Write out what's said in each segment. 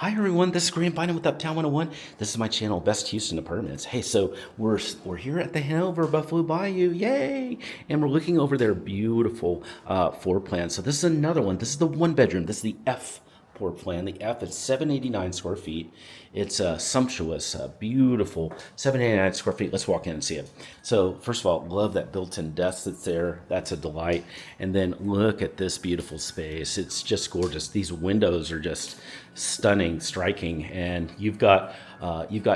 Hi everyone, this is Graham Bynum with Uptown 101. This is my channel, Best Houston Apartments. Hey, so we're here at the Hanover Buffalo Bayou, yay! And we're looking over their beautiful floor plan. So this is another one. This is the one bedroom. This is the F floor plan. The F is 789 square feet. It's sumptuous, beautiful, 789 square feet. Let's walk in and see it. So first of all, love that built-in desk that's there. That's a delight. And then look at this beautiful space. It's just gorgeous. These windows are just stunning, striking, and you've got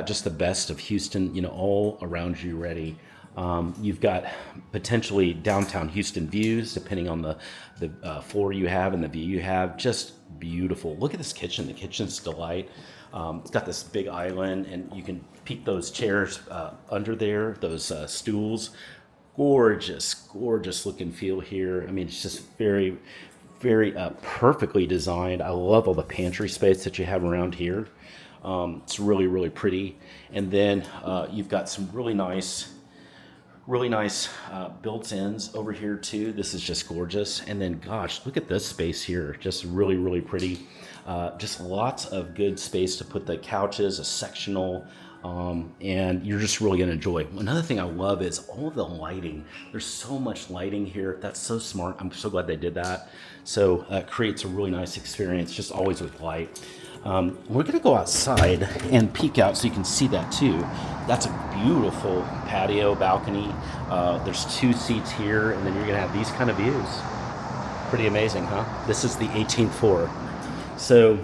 just the best of Houston, all around you ready. You've got potentially downtown Houston views, depending on the floor you have and the view you have. Just beautiful. Look at this kitchen. The kitchen's delight. It's got this big island, and you can peek those chairs under there, those stools. Gorgeous, gorgeous look and feel here. I mean, it's just very, very perfectly designed. I love all the pantry space that you have around here. It's really, really pretty. And then you've got some really nice built-ins over here too. This is just gorgeous. And then gosh, look at this space here. Just really, really pretty. Just lots of good space to put the couches, a sectional, and you're just really gonna enjoy. Another thing I love is all of the lighting. There's so much lighting here. That's so smart. I'm so glad they did that. So it creates a really nice experience, just always with light. We're gonna go outside and peek out so you can see that too. That's a beautiful patio balcony. There's 2 seats here, and then you're gonna have these kind of views. Pretty amazing, huh? This is the 18th floor. So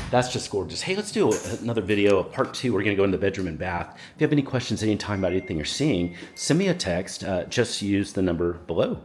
that's just gorgeous. Hey, let's do another video, part 2. We're gonna go in the bedroom and bath. If you have any questions anytime about anything you're seeing, send me a text. Just use the number below.